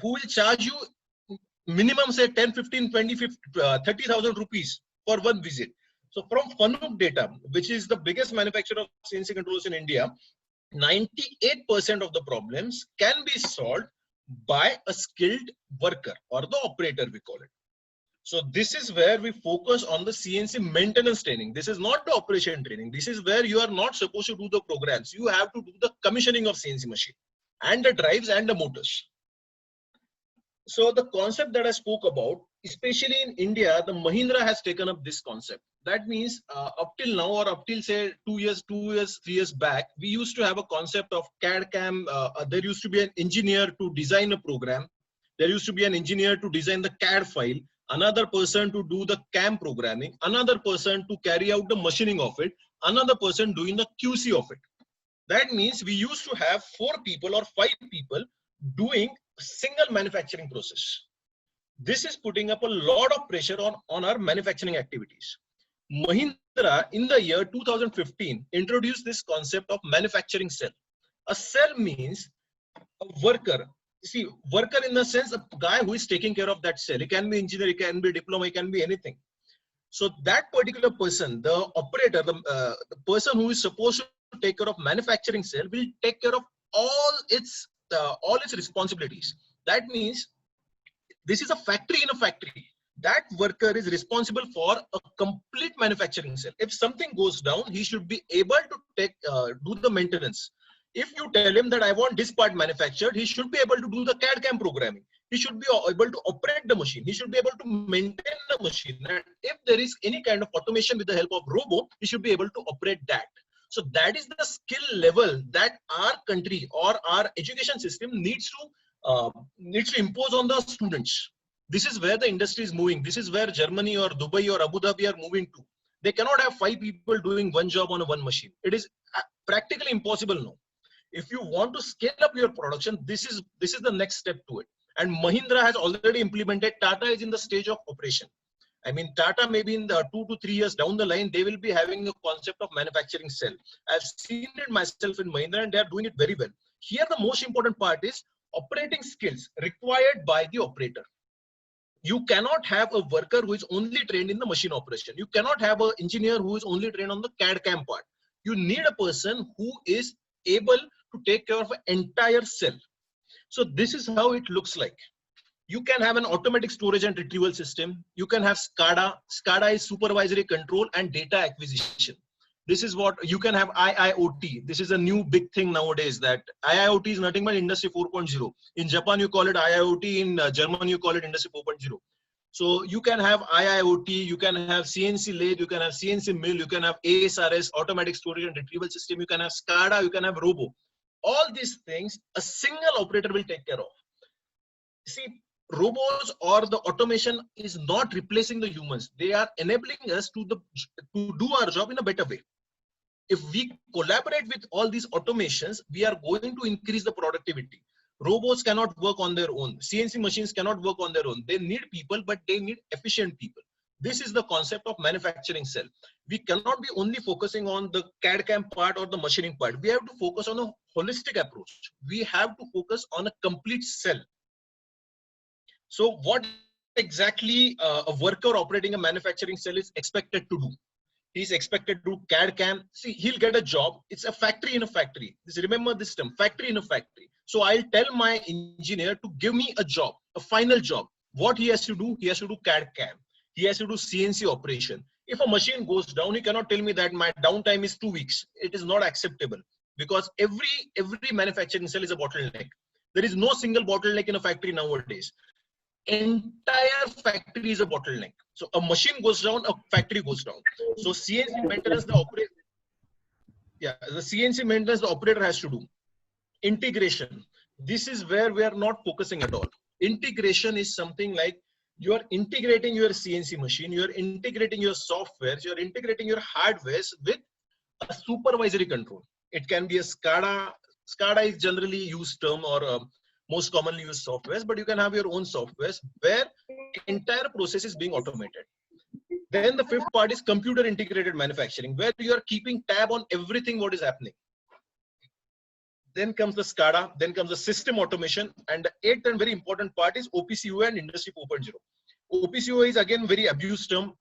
will charge you minimum say 10, 15, 20, 50, 30,000 rupees for one visit. So from Fanuc data, which is the biggest manufacturer of CNC controllers in India, 98% of the problems can be solved by a skilled worker or the operator, we call it. So this is where we focus on the CNC maintenance training. This is not the operation training. This is where you are not supposed to do the programs. You have to do the commissioning of CNC machine and the drives and the motors. So the concept that I spoke about, especially in India, the Mahindra has taken up this concept. That means up till now or up till say 2 years, 3 years back, we used to have a concept of CAD/CAM. There used to be an engineer to design a program. There used to be an engineer to design the CAD file, another person to do the CAM programming, another person to carry out the machining of it, another person doing the QC of it. That means we used to have 4 people or 5 people doing a single manufacturing process. This is putting up a lot of pressure on our manufacturing activities. Mahindra in the year 2015 introduced this concept of manufacturing cell. A cell means a worker. See, worker in the sense a guy who is taking care of that cell. It can be engineer, it can be diploma, it can be anything. So that particular person, the operator, the person who is supposed to take care of manufacturing cell will take care of all its responsibilities. That means this is a factory in a factory. That worker is responsible for a complete manufacturing cell. If something goes down, he should be able to do the maintenance. If you tell him that I want this part manufactured, he should be able to do the CAD/CAM programming. He should be able to operate the machine. He should be able to maintain the machine. And if there is any kind of automation with the help of robo, he should be able to operate that. So that is the skill level that our country or our education system needs to impose on the students. This is where the industry is moving. This is where Germany or Dubai or Abu Dhabi are moving to. They cannot have 5 people doing one job on one machine. It is practically impossible now. If you want to scale up your production, this is the next step to it. And Mahindra has already implemented. Tata is in the stage of operation. I mean, Tata maybe in the 2 to 3 years down the line, they will be having a concept of manufacturing cell. I've seen it myself in Mahindra and they are doing it very well. Here, the most important part is operating skills required by the operator. You cannot have a worker who is only trained in the machine operation. You cannot have an engineer who is only trained on the CAD/CAM part. You need a person who is able to take care of an entire cell. So this is how it looks like. You can have an automatic storage and retrieval system. You can have SCADA. SCADA is supervisory control and data acquisition. This is what you can have. IIoT. This is a new big thing nowadays, that IIoT is nothing but industry 4.0. In Japan, you call it IIoT. In Germany, you call it industry 4.0. So you can have IIoT, you can have CNC lathe, you can have CNC mill, you can have ASRS, automatic storage and retrieval system, you can have SCADA, you can have robo. All these things, a single operator will take care of. See, robots or the automation is not replacing the humans. They are enabling us to do our job in a better way. If we collaborate with all these automations, we are going to increase the productivity. Robots cannot work on their own. CNC machines cannot work on their own. They need people, but they need efficient people. This is the concept of manufacturing cell. We cannot be only focusing on the CAD/CAM part or the machining part. We have to focus on a holistic approach. We have to focus on a complete cell. So what exactly a worker operating a manufacturing cell is expected to do? He's expected to do CAD/CAM. See, he'll get a job. It's a factory in a factory. Just remember this term, factory in a factory. So I'll tell my engineer to give me a job, a final job. What he has to do? He has to do CAD/CAM. He has to do CNC operation. If a machine goes down, he cannot tell me that my downtime is 2 weeks. It is not acceptable, because every manufacturing cell is a bottleneck. There is no single bottleneck in a factory nowadays. entire factory is a bottleneck. So a machine goes down, a factory goes down. So CNC maintenance, the operator, the CNC maintenance the operator has to do. Integration. This is where we are not focusing at all. Integration is something like you are integrating your CNC machine, you are integrating your software, you are integrating your hardware with a supervisory control. It can be a SCADA. SCADA is generally used term or most commonly used softwares, but you can have your own softwares where entire process is being automated. Then the fifth part is computer integrated manufacturing, where you are keeping tab on everything what is happening. Then comes the SCADA, then comes the system automation, and the eighth and very important part is OPC/UA and Industry 4.0. OPC/UA is again very abused term.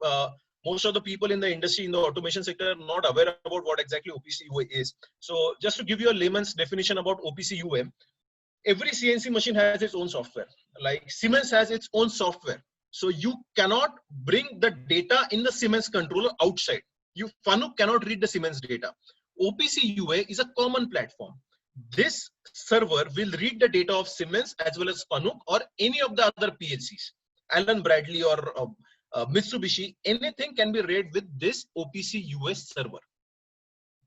Most of the people in the industry, in the automation sector, are not aware about what exactly OPC/UA is. So just to give you a layman's definition about OPC/UA, every CNC machine has its own software. Like Siemens has its own software. So you cannot bring the data in the Siemens controller outside. Fanuc cannot read the Siemens data. OPC/UA is a common platform. This server will read the data of Siemens as well as Fanuc or any of the other PLCs, Allen Bradley or Mitsubishi. Anything can be read with this OPC/UA server.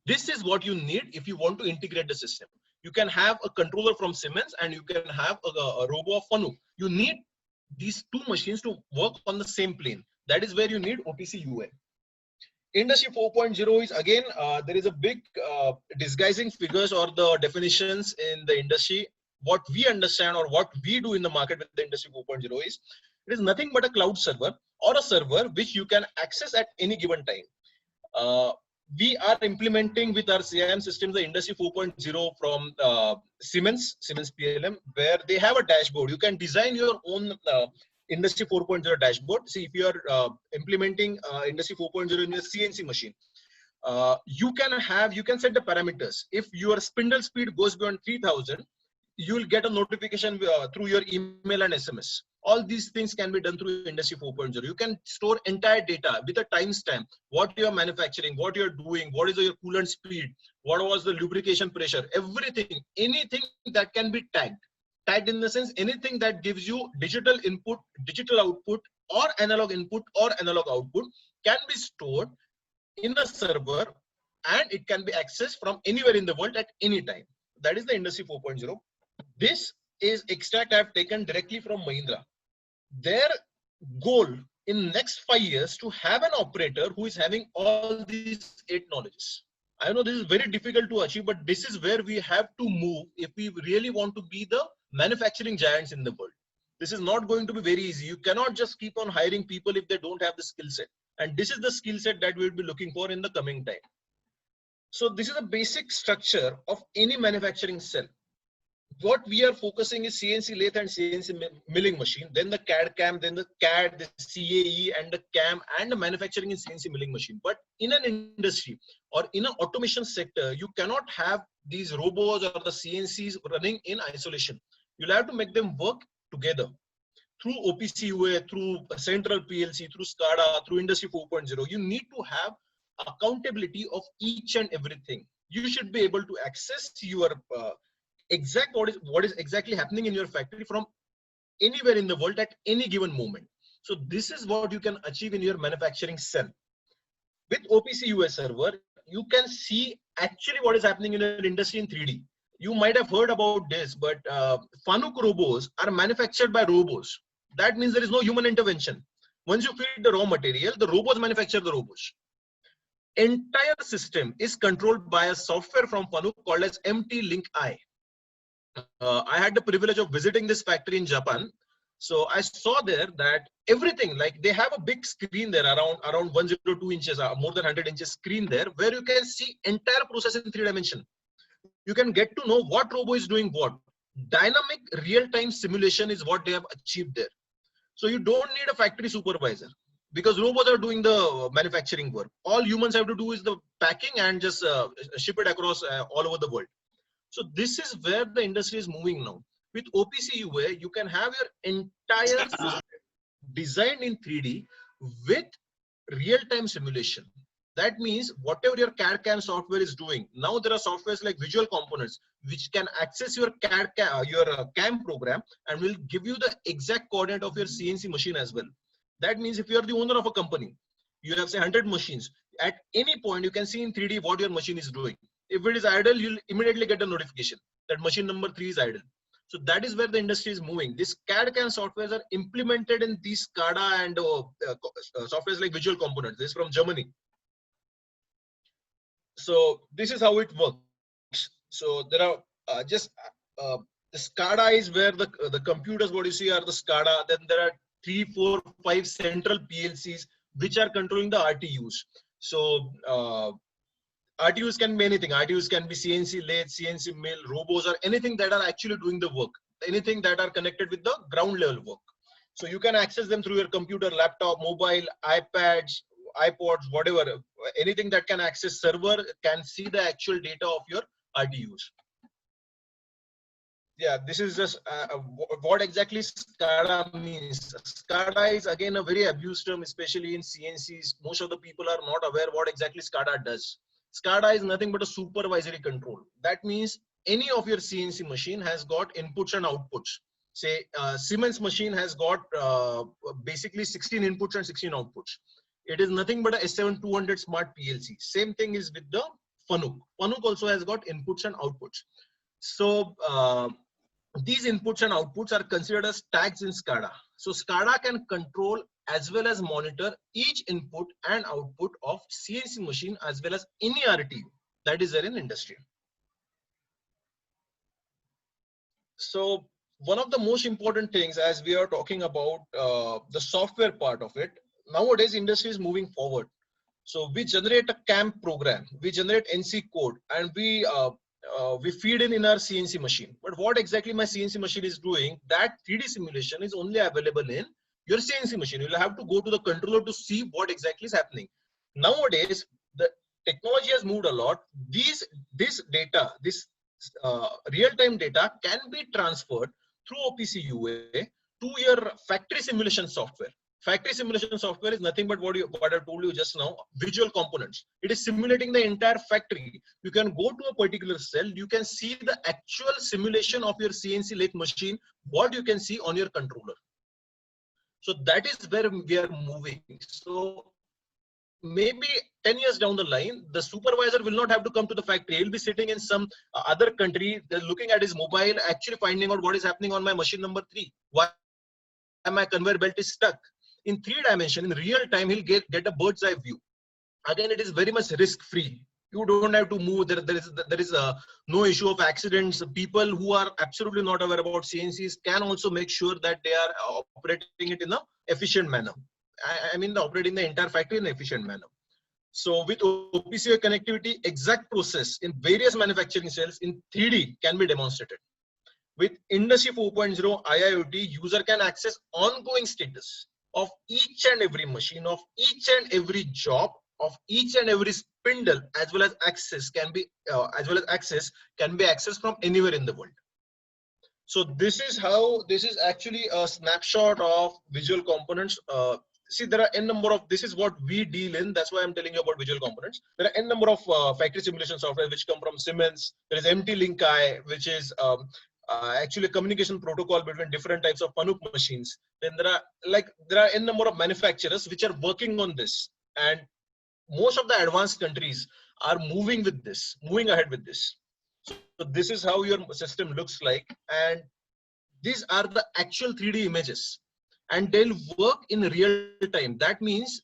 This is what you need if you want to integrate the system. You can have a controller from Siemens and you can have a robo of Fanuc. You need these two machines to work on the same plane. That is where you need OPC/UA. Industry 4.0 is again, there is a big disguising figures or the definitions in the industry. What we understand or what we do in the market with the Industry 4.0 is, it is nothing but a cloud server or a server which you can access at any given time. We are implementing with our CIM system the Industry 4.0 from Siemens PLM, where they have a dashboard. You can design your own Industry 4.0 dashboard. See, if you are implementing Industry 4.0 in a CNC machine, you can set the parameters. If your spindle speed goes beyond 3000, you will get a notification through your email and SMS. All these things can be done through Industry 4.0. You can store entire data with a timestamp, what you are manufacturing, what you are doing, what is your coolant speed, what was the lubrication pressure, everything, anything that can be tagged. Tagged in the sense, anything that gives you digital input, digital output, or analog input or analog output can be stored in a server and it can be accessed from anywhere in the world at any time. That is the Industry 4.0. This is extract I have taken directly from Mahindra. Their goal in next 5 years to have an operator who is having all these 8 knowledges. I know this is very difficult to achieve, but this is where we have to move if we really want to be the manufacturing giants in the world. This is not going to be very easy. You cannot just keep on hiring people if they don't have the skill set. And this is the skill set that we'll be looking for in the coming time. So this is a basic structure of any manufacturing cell. What we are focusing is CNC lathe and CNC milling machine, then the CAD CAM, then the CAD, the CAE and the CAM and the manufacturing in CNC milling machine. But in an industry or in an automation sector, you cannot have these robots or the CNCs running in isolation. You'll have to make them work together through OPC/UA, through central PLC, through SCADA, through Industry 4.0. You need to have accountability of each and everything. You should be able to access your what is exactly happening in your factory from anywhere in the world at any given moment. So this is what you can achieve in your manufacturing cell. With OPC/UA server, you can see actually what is happening in your industry in 3D. You might have heard about this, but Fanuc robots are manufactured by robots. That means there is no human intervention. Once you feed the raw material, the robots manufacture the robots. Entire system is controlled by a software from Fanuc called as MT-Link-I. I had the privilege of visiting this factory in Japan. So I saw there that everything, like they have a big screen there around 102 inches, more than 100 inches screen there, where you can see entire process in 3 dimension. You can get to know what robo is doing what. Dynamic real-time simulation is what they have achieved there. So you don't need a factory supervisor because robots are doing the manufacturing work. All humans have to do is the packing and just ship it across all over the world. So this is where the industry is moving now. With OPC/UA, you can have your entire system designed in 3D with real-time simulation. That means whatever your CAD CAM software is doing, now there are softwares like Visual Components which can access your CAM program and will give you the exact coordinate of your CNC machine as well. That means if you are the owner of a company, you have say 100 machines. At any point, you can see in 3D what your machine is doing. If it is idle, you'll immediately get a notification that machine number 3 is idle. So that is where the industry is moving. These CAD CAM softwares are implemented in these SCADA and softwares like Visual Components. This is from Germany. So this is how it works. So there are the SCADA is where the computers, what you see are the SCADA. Then there are 3, 4, 5 central PLCs which are controlling the RTUs. So RTUs can be anything. RTUs can be CNC lathe, CNC mill, robots, or anything that are actually doing the work. Anything that are connected with the ground level work. So you can access them through your computer, laptop, mobile, iPads, iPods, whatever. Anything that can access server can see the actual data of your RTUs. Yeah, this is just what exactly SCADA means. SCADA is again a very abused term, especially in CNCs. Most of the people are not aware what exactly SCADA does. SCADA is nothing but a supervisory control. That means any of your CNC machine has got inputs and outputs. Say Siemens machine has got basically 16 inputs and 16 outputs. It is nothing but a S7200 smart PLC. Same thing is with the FANUC. FANUC also has got inputs and outputs. So these inputs and outputs are considered as tags in SCADA. So SCADA can control as well as monitor each input and output of CNC machine as well as any RTU that is there in industry. So one of the most important things as we are talking about the software part of it, nowadays industry is moving forward. So we generate a CAM program, we generate NC code, and we feed in our CNC machine. But what exactly my CNC machine is doing, that 3D simulation is only available in your CNC machine. You'll have to go to the controller to see what exactly is happening. Nowadays, the technology has moved a lot. This data, this real-time data can be transferred through OPC UA to your factory simulation software. Factory simulation software is nothing but what I told you just now, Visual Components. It is simulating the entire factory. You can go to a particular cell, you can see the actual simulation of your CNC lathe machine, what you can see on your controller. So that is where we are moving. So maybe 10 years down the line, the supervisor will not have to come to the factory. He'll be sitting in some other country, looking at his mobile, actually finding out what is happening on my machine number 3. Why my conveyor belt is stuck. In 3 dimension, in real time, he'll get a bird's eye view. Again, it is very much risk free. You don't have to move. There is no issue of accidents. People who are absolutely not aware about CNCs can also make sure that they are operating it in an efficient manner. I mean, operating the entire factory in an efficient manner. So with OPC connectivity, exact process in various manufacturing cells in 3D can be demonstrated. With Industry 4.0 IIoT, user can access ongoing status of each and every machine, of each and every job, of each and every spindle, as well as access can be accessed from anywhere in the world. So this is actually a snapshot of Visual Components. See, there are n number of, this is what we deal in. That's why I'm telling you about Visual Components. There are n number of factory simulation software which come from Siemens. There is MT-Link-I, which is actually a communication protocol between different types of FANUC machines. Then there are n number of manufacturers which are working on this, and most of the advanced countries are moving ahead with this. So this is how your system looks like, and these are the actual 3D images, and they'll work in real time. That means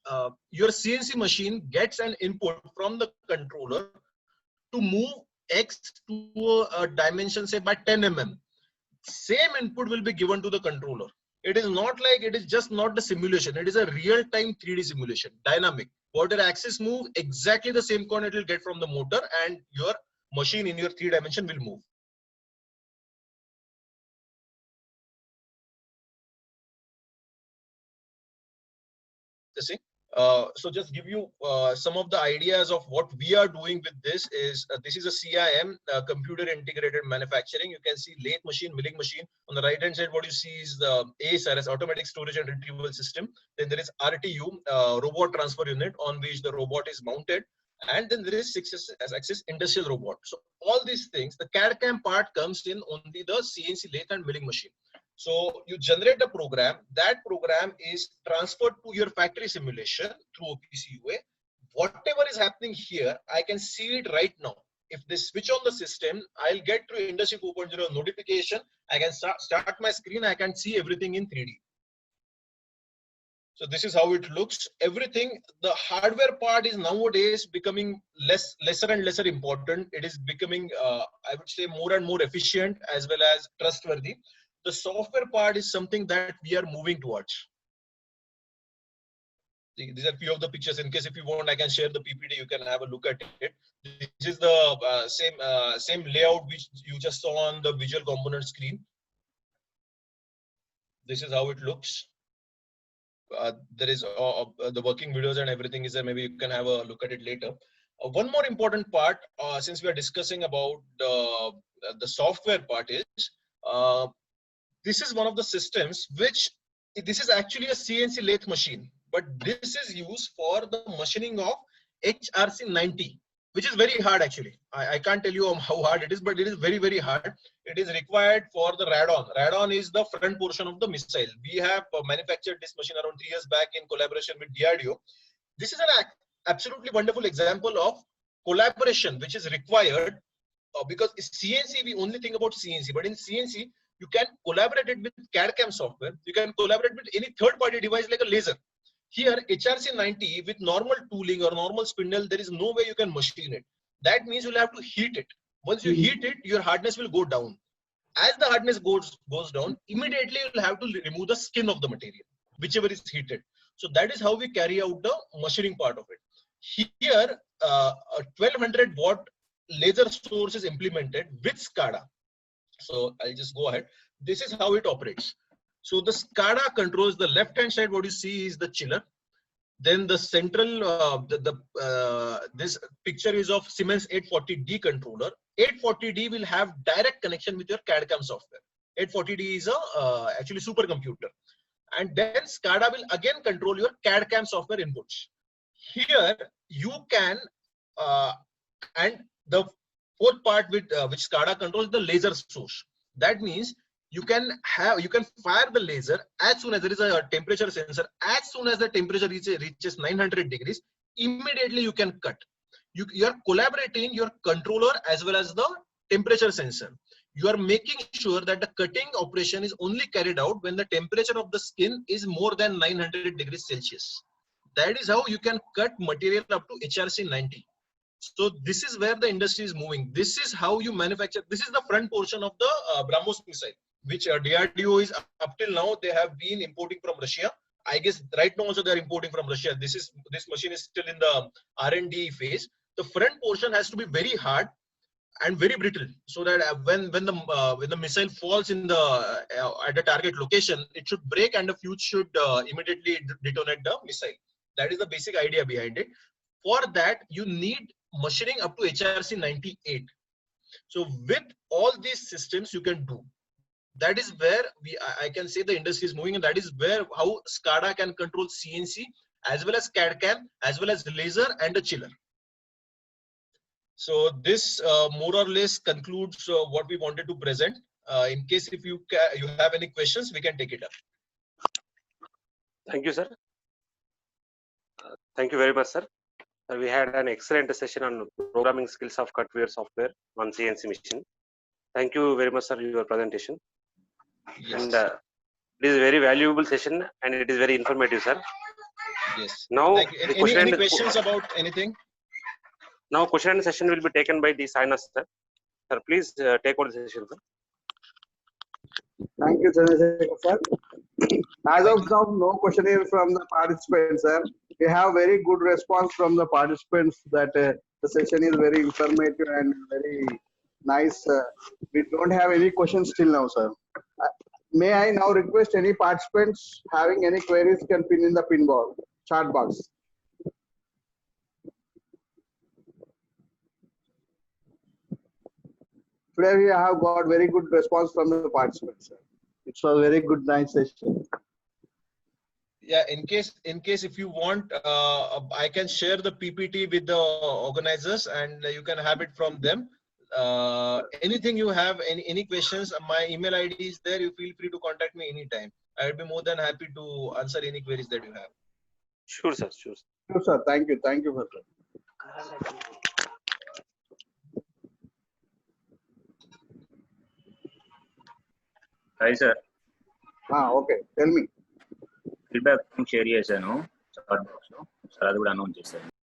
your CNC machine gets an input from the controller to move X to a dimension, say by 10 mm. Same input will be given to the controller. It is not like, it is just not the simulation. It is a real-time 3D simulation, dynamic. Whatever axis move, exactly the same coordinate will get from the motor, and your machine in your 3 dimension will move. So just give you some of the ideas of what we are doing with this is this is a CIM, computer integrated manufacturing. You can see lathe machine, milling machine. On the right hand side, what you see is the ASRS, automatic storage and retrieval system. Then there is RTU, robot transfer unit, on which the robot is mounted. And then there is 6-axis industrial robot. So all these things, the CAD/CAM part comes in only the CNC lathe and milling machine. So you generate a program, that program is transferred to your factory simulation through OPC UA. Whatever is happening here, I can see it right now. If they switch on the system, I'll get through Industry 4.0 notification. I can start my screen. I can see everything in 3D. So this is how it looks. Everything, the hardware part is nowadays becoming lesser and lesser important. It is becoming, I would say, more and more efficient as well as trustworthy. The software part is something that we are moving towards. These are few of the pictures. In case if you want, I can share the PPT. You can have a look at it. This is the same layout which you just saw on the visual component screen. This is how it looks. There is the working videos and everything is there. Maybe you can have a look at it later. One more important part, since we are discussing about the software part, is this is one of the systems which this is actually a CNC lathe machine, but this is used for the machining of HRC90, which is very hard actually. I can't tell you how hard it is, but it is very, very hard. It is required for the radon. Radon is the front portion of the missile. We have manufactured this machine around 3 years back in collaboration with DRDO. This is an absolutely wonderful example of collaboration which is required because CNC, we only think about CNC, but in CNC, you can collaborate it with CAD/CAM software. You can collaborate with any third-party device like a laser. Here, HRC90 with normal tooling or normal spindle, there is no way you can machine it. That means you'll have to heat it. Once you heat it, your hardness will go down. As the hardness goes down, immediately you'll have to remove the skin of the material, whichever is heated. So that is how we carry out the machining part of it. Here, a 1200 watt laser source is implemented with SCADA. So I'll just go ahead. This is how it operates. So the SCADA controls the left hand side. What you see is the chiller. Then the central, this picture is of Siemens 840D controller. 840D will have direct connection with your CAD/CAM software. 840D is a actually supercomputer. And then SCADA will again control your CAD/CAM software inputs. Here you can, and the fourth part with which SCADA controls the laser source. That means you can fire the laser as soon as there is a temperature sensor. As soon as the temperature reaches 900 degrees, immediately you can cut. You are collaborating your controller as well as the temperature sensor. You are making sure that the cutting operation is only carried out when the temperature of the skin is more than 900 degrees Celsius. That is how you can cut material up to HRC90. So this is where the industry is moving. This is how you manufacture. This is the front portion of the BrahMos missile, which DRDO is up till now they have been importing from Russia. I guess right now also they are importing from Russia. This machine is still in the R&D phase. The front portion has to be very hard and very brittle, so that when the missile falls in the at the target location, it should break and the fuse should immediately detonate the missile. That is the basic idea behind it. For that, you need machining up to HRC98. So with all these systems you can do. That is where I can say the industry is moving, and that is where how SCADA can control CNC as well as CAD/CAM as well as laser and the chiller. So this more or less concludes what we wanted to present. In case if you have any questions, we can take it up. Thank you, sir. Thank you very much, sir. We had an excellent session on programming skills of CutWare software on CNC machine. Thank you very much, sir, for your presentation. Yes. And it is a very valuable session and it is very informative, sir. Yes. Now, any questions about anything? Now, question and session will be taken by the Sainas, sir. Sir, please take over the session, sir. Thank you, Chandrasekhar sir. As of now, no question here from the participants, sir. We have very good response from the participants that the session is very informative and very nice. We don't have any questions till now, sir. May I now request any participants having any queries can pin in the chat box. today we have got very good response from the participants, sir. It's a very good nice session. Yeah, in case if you want, I can share the PPT with the organizers and you can have it from them. Anything you have, any questions, my email ID is there. You feel free to contact me anytime. I will be more than happy to answer any queries that you have. Sure, sir. Sure. Sure, sir. Thank you. Thank you, sir. Hi, sir. Okay. Tell me. Feedback share చేశాను chat box లో. Sir అది కూడా announce చేశారు.